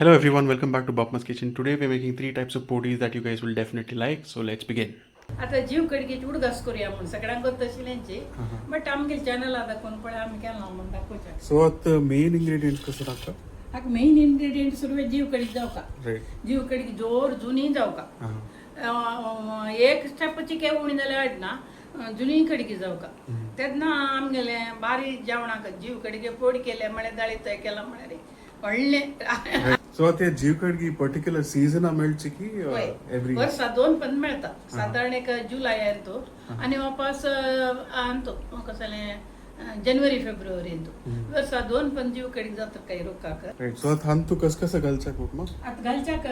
Hello everyone, welcome back to Bapma's Kitchen. Today we're making three types of podis that you guys will definitely like. So let's begin. आता जीव कडकीची उडगास करूया म्हणून सगळ्यांक तशिल्यांची but आमगे channel आता कोण पळय आमी केला म्हणून दाखोवच्या So at the main ingredient कसं टाकता? हाका मेन इन्ग्रेडियंट सुरवे जीव कडीक जाऊ का Right. जीव कडीक जोर जुनी जाऊ का एक स्टेपची के उणी जाल्यार ना जुनी कडकी जाऊ का तेन्ना आमगेले बारीक जेवणाक जीव कडके पोड केले म्हळे दाळी तय केला म्हळे व्हडले So at the जीव कडकी particular season मेळची की every वर्षा दोन पण मिळतात साधारण एक जुलै आणतो आणि वापस आणतो कसले जानेवारी फेब्रुवारी आणतो वर्षा दोन पण जीव कडीक जातात काही रोखाक Right. So at hantu कसं घालचा खूप मग? आता घालच्याक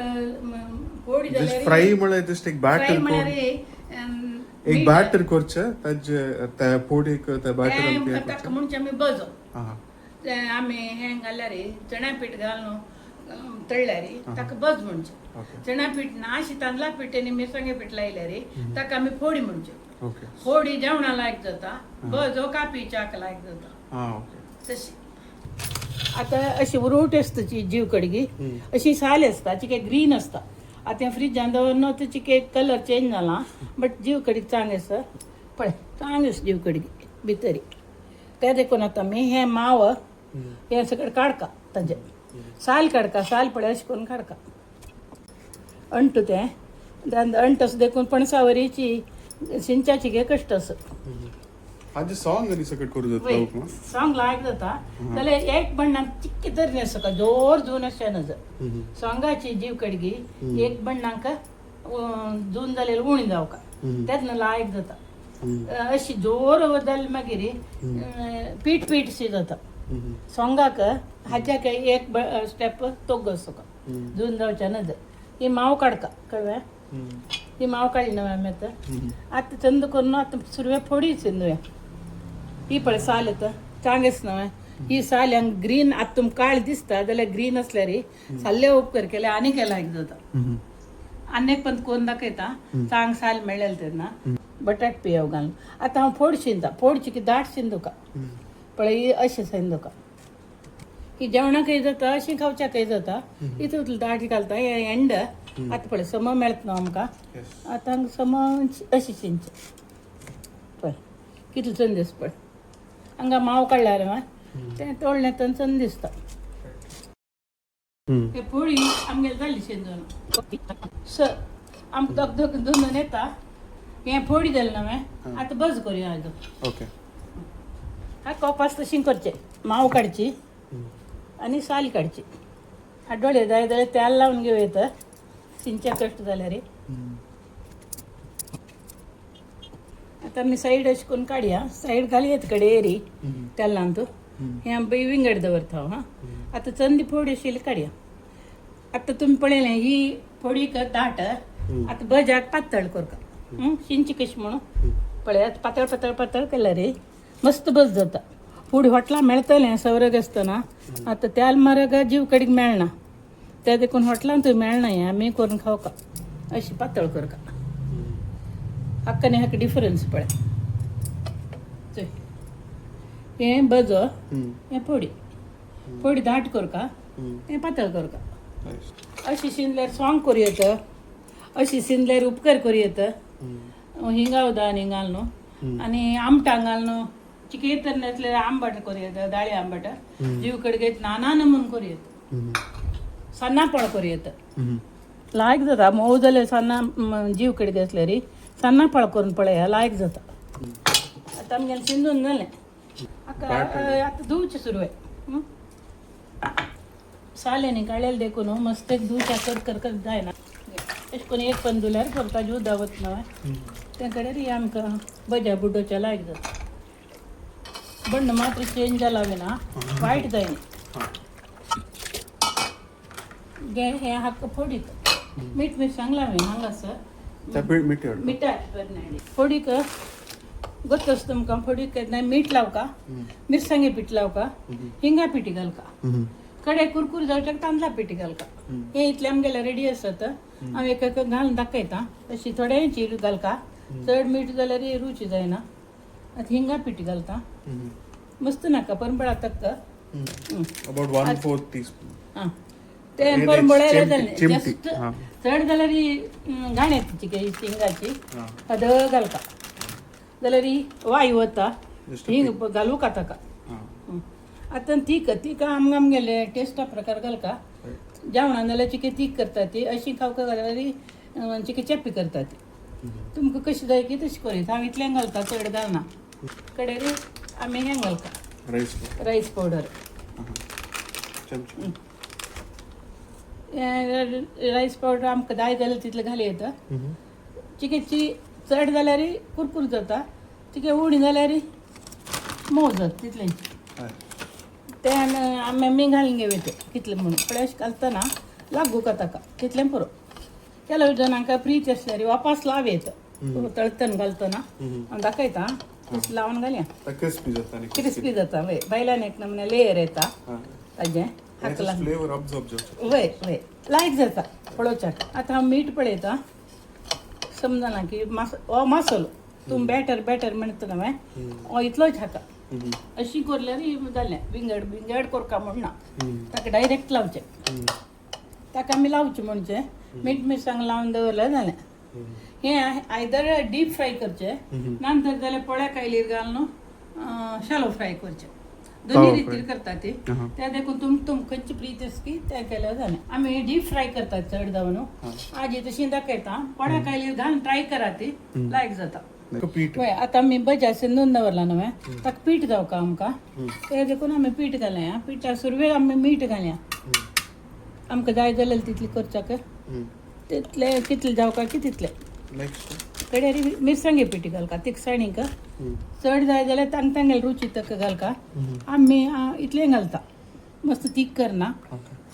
पोडी Just जाल्यार fry म्हळे just एक फ्राय batter म्हळ्यार एक batter करचे त्या पोडीक त्या batter ताका म्हणचे आमी बजो हां. ते आमी हे घाल्यार चण्या पीठ घालून तळल्यार ताका बज म्हणचे Okay. चण्या पीठ ना अशी तांदळा पीठ आनी मिरसांगे पीठ लायल्यार ताका आमी फोडी म्हणचे Okay. फोडी जेवणा लायक जाता बजो कापी च्याक लायक जाता हां, okay. तशी आता अशी उरवट असताची जीव कडगी अशी साल असता चिके ग्रीन असता आता फ्रीजान दवरन चिके कलर चेंज जाला बट जीव कडीक चांग आसा पळय चांग आसा जीव कडगी भितरी ते देखून आता मी हे माव हे सगळं काडका ताजे साल काडका साल पळय अशें करून काडका अंटू ते अंटस देखून पणसावरीची सिंचाची घे कष्ट आसा आज सॉंग आणि सकट करू जात लावूक मग? सॉंग लायक जाता जाल्यार एक बण्णाक चिक्की तरी सका जोर जून अशें नजर सॉंगाची जीव कडगी एक बण्णाक जून जाल्यार उणी जावका तेन्ना लायक जाता अशी जोर जाल मागीर पीठ पीठ शी जाता सॉंगाक हाज्याक एक स्टेप तोग सका जून जावच्या नजर ही माव काडका कळ्ळें ही माव काडली न्हू आमी आतां चंद करून आतां सुरवे फोडी चिंदुया ही पळय साल येता चांगेस न्हू ही साल हांग ग्रीन आतां तुमकां काळ दिसता जाल्यार ग्रीन आसल्यार साल्ले उपकर केले आनी लायक जाता आनीक पण कोण दाखयता चांग साल मेळ्ळेले तेन्ना बटाट पियव घालून आतां हांव फोड शिंता फोडची की दाट शिंदुका पळय ही अशें शिंदुका ही जेवणाकय जाता अशी खावच्याकय जाता हितूंतली दाट घालता हे एंड आतां पळय सम मेळत न्हू आमकां आतां हांगा सम अशी शिंचे पळय कितले चंद दिस पळय हांगा माव काडल्यार तें तोळण्यातून चंद दिसता हे पोळी आमगेली जाली शिंदून सर आमकां धक धुंदून येता हे फोडी जालें न्हू आतां बज करूया हाजो ओके. हा कपास तशी करचे माव काडची आनी साल काडची आड्डोळे जाय जाल्यार तेल लावन घेवं येता सिंच्या कश्ट जाल्यार आतां आमी सायड अशें करून काडया सायड घाली येता कडे एरी तेलान तूं हे आमी विंगड दवरता हांव आतां चंदी फोडी आशिल्ली काडया आतां तुमी पळयलें ही फोडी दाट आतां भज्याक पातळ करता शिंची कशी म्हणून पळय आतां पातळ पातळ पातळ केल्यार मस्त बस जाता फूड हॉटलां मेळटलें सवरग आसतना आतां तेल म्हारग जीव कडीक मेळना ते देखून हॉटलांत थंय मेळना हें आमी करून खावका अशी पातळ करका हाका आनी हाका डिफरन्स पळय चोय हें बजो हें फोडी फोडी दाट करका हें पातळ करका अशी शिनल्यार सॉंग करूं येता अशी शिनल्यार उपकार करूं येता हिंगा उदा आनी घाल न्हू आनी आमटां घाल न्हू चिके तर नासल्यार आंबट करूं येता दाळी आंबट जीव कडगेत नाना नमून करूं येता सन्नापळ करूं येता लायक जाता मोव जाल्यार सन्ना जीव कडगे आसल्यार सन्नापळ करून पळया लायक जाता आतां आमगेलें शिंदून जालें आतां धुवचें सुरवें सालेनी काडलेलें देखून मस्त एक धुवच्या कर कर जायना अशें करून एक पण धुल्यार परता जीव दावत न्हय ते कडेन आमकां भज्या बुड्डोच्या लायक जाता बंड मात्र चेंज जाला ना वायट जायना गे हे हाक फोडीक मीठ मिरसांग लावें हांगासर मिठाची बरनाडी फोडीक गोतस तुमकां फोडीक केन्ना मीठ लावका मिरसांगे पीठ लावका हिंगा पिठी घालका कडे कुरकुर जावच्याक तांदळा पिठी घालका हे इतले आमगेले रेडी आसत हांव एक एक घालून दाखयता तशी थोड्यांची घालका चड मीठ जाल्यार रुची जायना आतां हिंगा पिठी घालता मस्त नाका परंपरा तक्क About 1/4 teaspoon. ते परंबळायला चिमटी, जालें जस्ट हा. चड जाल्यार ही घाण्यात चिके शिंगाची हा. अद घालता जाल्यार ही वाय वता Just हिंग घालू का ताका हा. आतां तीक आमगाम गेले टेस्टा प्रकार घालका जेवणा जाल्यार चिके तीक करता ती अशी खावका जाल्यार चिके चॅपी करता ती तुमकां कशी जाय की तशी करीत हांव इतलें घालता चड घालना कडेर आमी हें घालता राईस रायस पावडर चमचा रायस पावडर आमकां जाय जाल्यार तितलें घाली येता चिकेची चड जाल्यार कुरकुर जाता चिके उणी जाल्यार मोव जाता तितलें हय. ते आमी घालून घेवते कितलें म्हणून फ्रेश घालतना लागू का ताका तितलें पुरो ಕೆಲವು ಜನಾಂಕ ಪ್ರೀತಿ ಅಷ್ಟೇ ವಾಪಸ್ ಲಾವೇತ ತಳ್ತन घालतना आणि दाखयता तसं लावून घालया क्रिस्पी जाता आणि क्रिस्पी जाता वय बैलान एक नमुने लेयर येता ताजे हाकला फ्लेवर ऑब्झर्व जाता वय वय लायक जाता पळोवच्याक आतां हांव मीठ पळयता समजा ना की मसालो तुम बॅटर म्हणटा नवे इतलोच हाका अशी करल्यार जालें विंगड कोरका म्हण ना ताका डायरेक्ट लावचें ताका आमी लावचें म्हणजे मीठ मिरसांग लावन दवरल्यार जालें हें आयदर डीप फ्राय करचें नंतर जाल्यार पळ्या कायलीर घालून शॅलो फ्राय करचें दोन्ही रितीर करता ती त्या देखून तुम खंयची प्रीत आसा की तें केल्यार जालें आमी डीप फ्राय करतात चड जावन आजी तशी दाखयता पळ्या कायलीर घालून ट्राय करा ती लायक जाता पीठ वय आतां आमी भज्या सिंदून दवरला न्हय ताका पीठ जावका आमकां ते देखून आमी पीठ घालया पिठा सुरवेक आमी मीठ घालया आमकां जाय जाल्यार तितलें करच्याक तितलें कितलें जावका की तितलें कडेर मिरसांगे पिठी घालका तिखसाणीक चड जाय जाल्यार तांगेल रुची ताका घालका आमी इतलें घालता मस्त तीख करना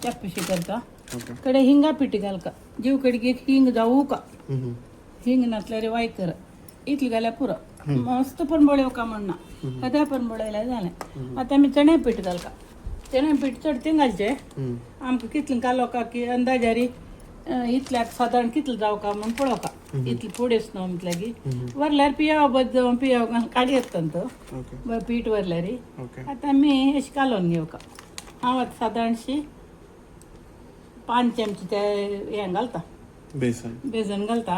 चॅपशी करता कडे हिंगा पिठी घालका जीव कडेक एक हिंग जावू का हिंग नासल्यार वाय कर इतलें घाल्यार पुरो मस्त परंबळ्यो का म्हणना कदा परंबळयल्यार जालें आतां आमी चण्या पीठ घालका चण्या पीठ चड तें घालचें आमकां कितलें घालोका की अंदाजारी इतल्याक सादारण कितलें जावका म्हूण पळोवका इतलें फुडेंच न्हू म्हटल्यार की व्हरल्यार पियाव बद्द पियाव काडी येता तो पीठ व्हरल्यार आतां आमी अशें घालून घेवका हांव आतां सादारणशी 5 चमचे ते हें घालता बेसन घालता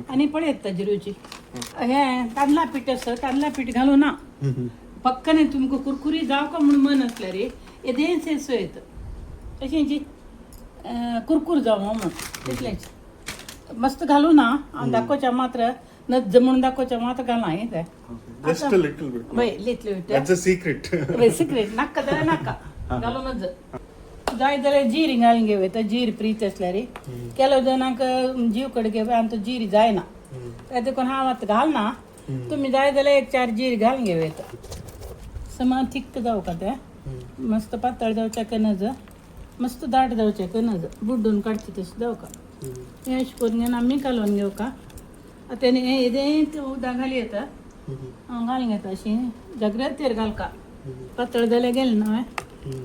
आनी पळयता ताजी रुची हें तांदळा पीठ आसा तांदळा पीठ घालूं ना पक्कने तुमकां कुरकुरी जावका म्हूण मन आसल्यार येदेशें सोयत अशें जी कुरकुर जावं म्हूण तितलेंच मस्त घालूं ना हांव दाखोवच्या मात्र नज म्हणून दाखोवच्या मात्र घालना हें तें जस्ट अ लिटल बिट वय लिटल दैट्स अ सीक्रेट वय सिक्रेट नाका जाल्यार नाका घालूनच जाय जाल्यार जीर घालून घेवता जीर प्रीत आसल्यार केलो जणांक जीव कडे घेवया आनी तो जीर जायना त्या देखून हांव आतां घालना तुमी जाय जाल्यार 1-4 जीर घालून घेवता समान थिक्क जावका तें मस्त पातळ जावचें नज मस्त दाट जावचें नज बुड्डून काडचें तशें जावका हें अशें करून घेवन आमी घालून घेवका आतां हें येदें उदक घाली येता घालून घेता अशी जाग्यार घालका पातळ जाल्यार गेलें न्हय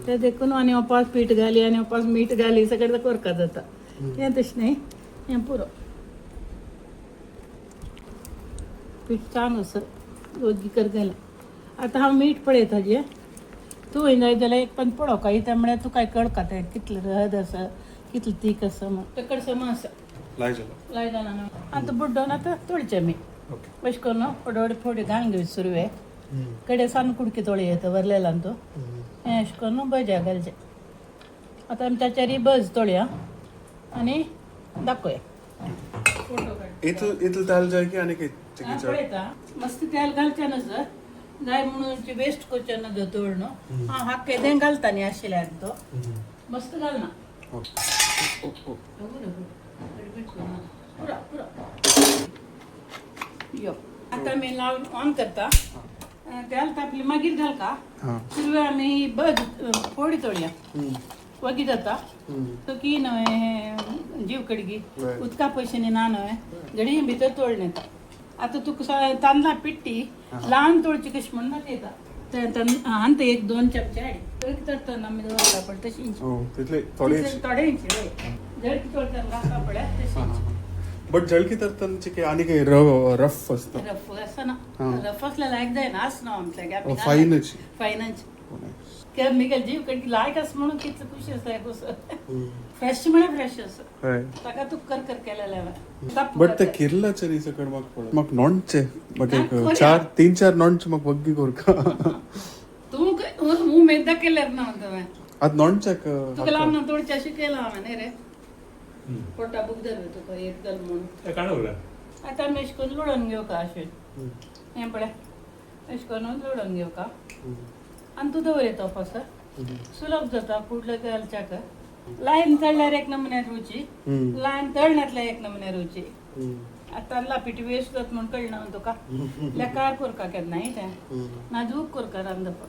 ते देखून आनी वपास पीठ घाली आनी वपास मीठ घाली सगळें कोरका जाता हें तशें न्हय हें पुरो पीठ चांग असं ओगी कर गेलें आतां हांव मीठ पळयता जें तूं जाय जाल्यार एक पण पळोवका येता म्हळ्यार तूं काय कळका तें कितलें हळद आसा कितलें तीख आसा म्हूण तेकड सम आसा लाय जाणा न्हू आतां बुड्डोन आतां तोळचें मी अशें करून फडोड फोडी घालून घेवची सुरवे कडे सान कुडकी तोळी येता व्हरलेला तूं हें अशें करून भज्या घालचें आतां आमी ताचेर भज तोळया आनी दाखोवया फोटो काड इतल तेल जाय की आनी पळयता मस्त तेल घालचें नजर जाय म्हणून वेस्ट करचें नजर तोळणो हांव हाक केदें घालता न्ही आशिल्ल्यार तो मस्त घालना पुरो यो आतां आमी लावन ऑन करता तेल तापली मागीर घालका सुरवेळ आमी भज फोडी तोळया वगी जाता तो की न्हय जीव कडगी उदका पयशे ना न्हय घडी भितर तोळून येता आतां तुका तांदळा पिट्टी ल्हान तोळची कशी म्हण म्हाका येता आनी 1-2 चमचे हाडी तळकी तळटना आमी दवरता पळय तशींच थोडेंची जळकी तोळटना घालता पळय तशींच बट जळकी तरतना की आनी रफ आसता रफ आसना रफ आसल्यार लायक जायना आसना म्हटल्यार फायनच फायनच केमिकल जीव कधी लायक असं म्हणून किती खुशी असं फ्रेश म्हणे फ्रेश असं ताका तू कर कर केलेलं बट ते किरलाचे नी सकड म्हाका नॉनचे म्हाका एक 3-4 नॉनचे म्हाका बग्गी कोरका तू हूं मेदा केल्यार ना म्हणतो आत नॉनचेक तुका लावून थोडीशी अशी केला हांवें रे पोटा बुक धरलं तुका एक दल म्हणून आता आमी अशें करून लुडोवन घेवका अशें हें पळय अशें करून लुडोवन घेवका आनी तूं दवर येतो असं सुलभ जाता कुठलं घालच्याक लायन तळल्यार एक नमुन्यार रुची लायन तळण्यातल्या एक नमुन्यार रुची आता लापीट वेस्ट जात म्हणून कळना तुका लेकार कोरका केन्नाय तें नाजूक कोरका रांदप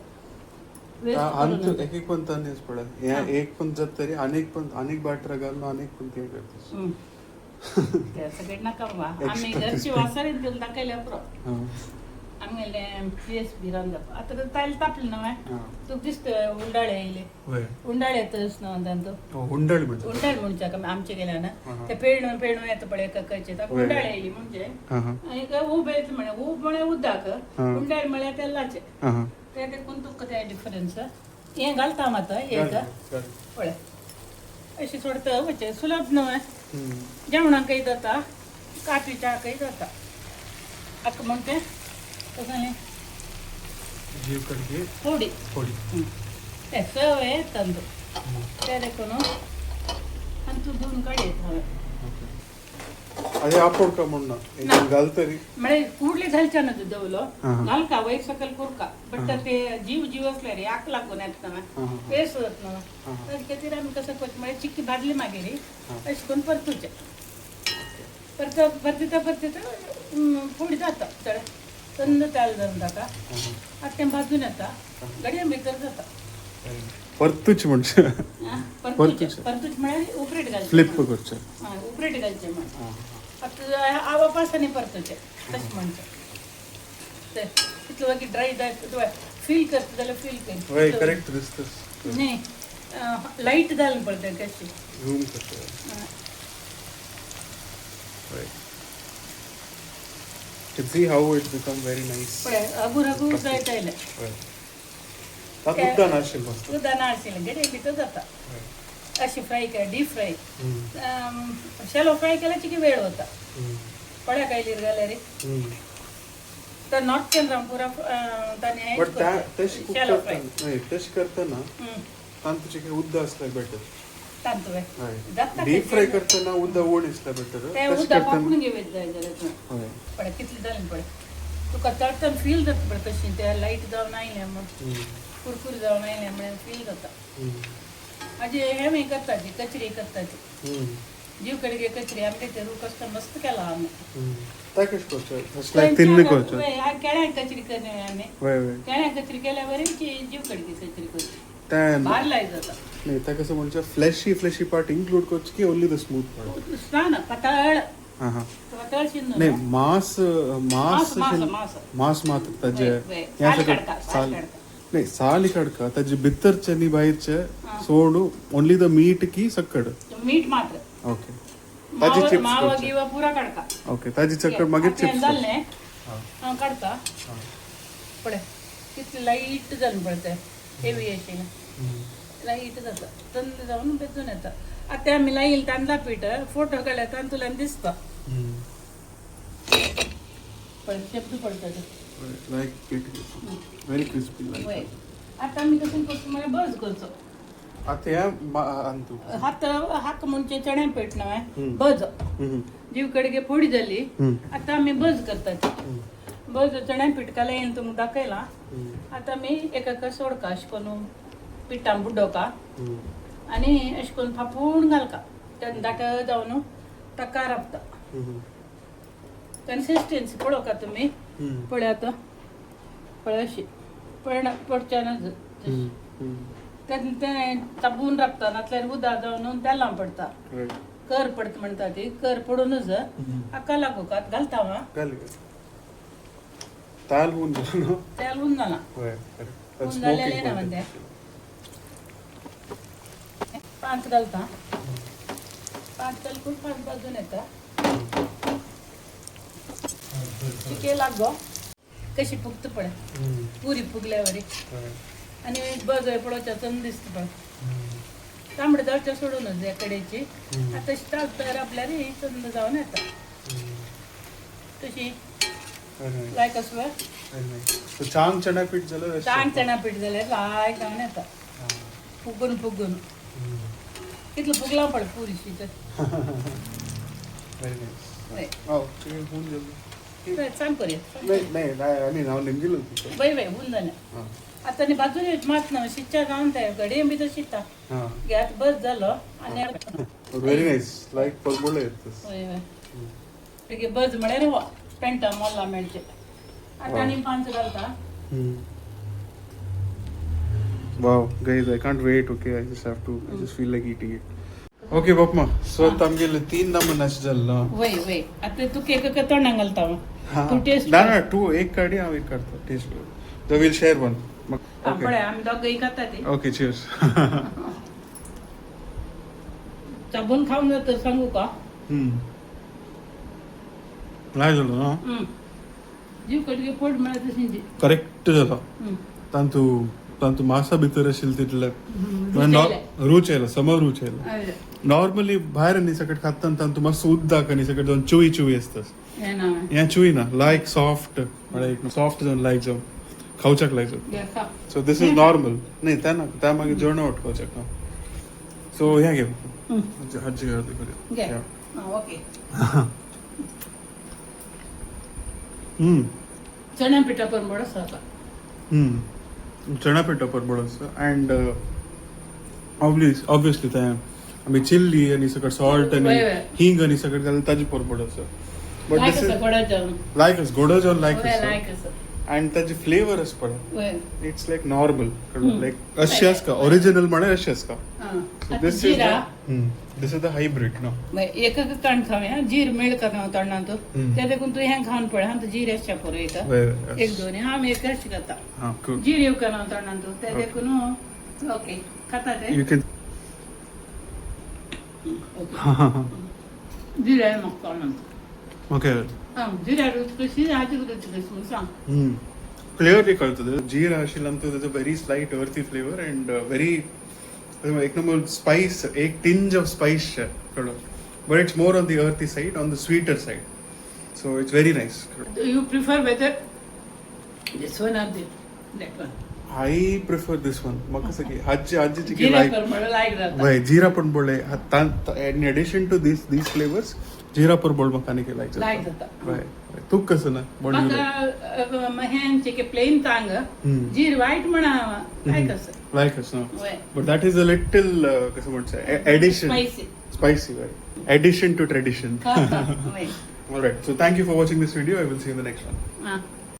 एक पण तनेच पडत हे एक पण जत तरी अनेक बाटरा घालून अनेक पण ते करतेस ते सगळे नाका बाबा आमी घरची वासारीत घेऊन दाखयल्या पुरो आमगेले PSB रांदप आता तर तायला तापले न्हय तुका दिसता उंडाळे येयले उंडाळे येतच न्हय तो हुंडळ उंडाळ म्हणच्या आमचे गेल्या ना ते पेणू पेणू येता पळय ककाचे ताका उंडाळे येयली म्हणजे आनी उब येता म्हणे उब म्हणे उदक उंडाळ म्हळ्यार तेलाचे ते देखून तुका ते डिफरन्स हें घालता मात एक पळय अशी सोडता वचे सुलभ न्हय जेवणाकय जाता काफी चाकय जाता आतां म्हणते कसं जीव कडगे फोडी फोडी ते सवय तांदूळ ते देखून आनी तूं धुवन काडयत हांवें अरे आपोड का म्हणणं घाल तरी म्हणजे कुडले घालच्या ना तू दवलो घाल का वयर सकल कोरका बट ते जीव असले रे आक लागून येत ना पेस होत ना ताजे खातीर आमी कसं करता म्हणजे चिक्की भाजली मागीर अशें करून परतुचें परतिता फोडी जाता चड थंड तेल जावन ताका आतां तें भाजून येता गड्या भितर जाता परतूच म्हणजे परतूच म्हळ्यार उपरेट घालचें फ्लिप करचे उपरेट घालचें म्हण आतां आवा पासांनी परतुचें तशें म्हणचें ते तितलो बाकी ड्राय जाय फील करता जाल्यार फील कर वय करेक्ट दिसतस न्ही लाईट घालून पडटा कशी झूम करते You see how it become very nice. पळय अगूर अगूर जायत आयलें तात उद्दान आशिल्लो मस्त उदक आशिल्लें गेले भितर जाता अशी फ्राय केली डीप फ्राय शॅलो फ्राय केल्याची की वेळ होता पळ्या कायलीर घाल्यार तर नॉर्थ चंद्रापुरा ताने बट तशी कुक करता नाही तशी करतना तांतूचे काही उद्दा असल्यार बेटर तांतूळ हय डीप फ्राय करतना उद्दा ओण असल्यार बेटर ते उदक पापून घेवत जाय जाल्यार हय पळय कितलें जालें पळय तुका तळटन फील जाता पळय तशी ते लायट जावन आयलें म्हण कुरकुर जावन आयलें म्हळ्यार फील जाता हाजी हें करता ती कचरी करता ती जीव कडगे कचरी आमगे ते रूख आसता मस्त केला आमी ता कशें करचें असल्यार तिन्नी करचें केळ्यांक कचरी करली आमी वय वय केळ्यांक कचरी केल्या बरी की जीव कडगे कचरी करची त्या भार लाय जाता नाही त्या कसं म्हणजे फ्लॅशी पार्ट इन्क्लूड करची की ओनली द स्मूथ पार्ट ना पातळ हां हां पातळ शिन्न नाही मांस मात्र ताजे ह्या सगळं साल नाही साल काडका ताजे भितरचे नी भायरचे सोडू ओनली द मीट की सकड मीठ मात्र ओके ताजी चिप्स मावा गिवा पुरा काडका ओके ताजी सकड मागीर चिप्स जाल्लें काडता पळय कितलें लाईट जावन पळय हेवी अशें लाईट जाता थंड जावन बेजून येता आतां आमी लायिल्लें तांदळा पीठ फोटो काडल्या तांतूंतल्यान दिसता पळय शेपू पडटा लायक इट व्हेरी क्रिस्पी लायक आतां आमी कशें करता म्हळ्यार बस करचो आता ह्या अंतू हाक म्हणजे चण्या पीठ न्हय बज जीव कडगे फोडी जाली आतां आमी बज करतात बज चण्या पीठ कालयेन तुमकां दाखयलां आतां आमी एका सोडका अशें करून पिठान बुड्डोवका आनी अशें करून थापून घालका तेन्ना दाट जावन ताका राबता कन्सिस्टन्सी पळोवका तुमी पळय आतां पळय अशी पडच्या नज तें तापून राबता नातल्यार उदक जावन तेलां पडता कर पडता म्हणटा ती कर पडूनच हाका लागून घालता हांव ताल होऊन जालो तेल उन जालां उन जालेलें ना म्हणते 5 घालता 5 घालून 5 भाजून येता चिके लाग गो कशी फुगता पळय पुरी फुगल्या वरी आणि बघ पडोच्या चंद दिसत पण तांबडे जावच्या सोडूनच या कडेची आता स्टाफ तर आपल्या रे चंद जाऊन येतात तशी लायक असं So चांग चणा पीठ झालं चांग चणा पीठ झाले लायक जाऊन येतात फुगून फुगून कितलं फुगला पड पुरीशी तर व्हेरी नाईस होय. ते होऊन गेलं तर सांग करूया नाही आम्ही नाव नेमलं तिथं बाई बाई होऊन जाणे आता नी बाजूने मात ना शिच्चा जाऊन त्या गडे बी तर शिता हां गॅस बस झालं आणि व्हेरी नाईस लाईक परबोळ येत होय होय ठीक आहे बस म्हणे रे पेंटा मोल्ला मेळचे आता आणि पांच घालता Wow, guys, I can't wait. Okay, I just feel like eating it. Okay, Bapma. So, tamgele 3 naman nasjalla. वय वय आता तू केक का तोंडां घालता तू टेस्ट ना तू एक काढी आम्ही एक काढतो टेस्ट द विल शेअर वन पळे आम्ही दोघंही खाता ते ओके चीयर्स चाबून खाऊन जातं सांगू का नाही झालं ना जीव कटके पोट मिळत शिंजी करेक्ट झालं तांतू मासा भितर असेल तिथलं रूच यायला समोर रूच यायला नॉर्मली बाहेर आणि सकट खाताना तांतू मस्त उद्दाक आणि सकट जाऊन चुई असतस या चुई ना लाईक सॉफ्ट सॉफ्ट जाऊन लाईक जाऊन खाऊच्याक लाईक जाऊन सो दिस इज नॉर्मल नाही त्या मागे जेवण वाटवायच्याक ना सो ह्या घे हाजी गर्दी करूया ओके हम्म चण्या पिठा पण बडस चणा पिठा परबडस अँड ऑब्वियसली त्या आम्ही चिल्ली आणि सगळं सॉल्ट आणि हिंग आणि सगळं घालून ताजी परबडस बट दिस इज लायकच गोड जेवण लायकच अँड त्याची फ्लेवरच पड इट्स लाईक नॉर्मल लाईक अशाच का ओरिजिनल म्हणे अशाच का दिस इज द हायब्रिड ना एक काण खावे जीर मेळ करना तोंडा तो त्या देखून तू ह्या खाऊन पड हा जीर अशा करू एक दोन आम्ही एक अशी खाता जीर येऊ करना तोंडा तो त्या देखून ओके खाता ते यू कॅन जीर आहे मग तोंडा ओके जीर कशी आजी कशी सांग क्लिअरली कळतं जीर असेल आमचं त्याचं very slight earthy flavour and very एक नंबर स्पाइस एक टिंज ऑफ स्पाइस कळलं but it's more on the earthy side on the sweeter side so it's very nice you prefer whether this one or that one I prefer this one मग कसं की आजीची की जीरा like पर मला like जाता वय जीरा पण बोलले in addition to this flavours जीरा पर बोल मकाने के लाईक लाईक जाता वय तू कसं ना बोल म्हाका ह्यांचे के प्लेन तांग जीर वाईट म्हणावा काय कसं लाईकच ना वय but that is a little कसं म्हणतं addition spicy spicy right addition to tradition वय all right so thank you for watching this video I will see you in the next one हां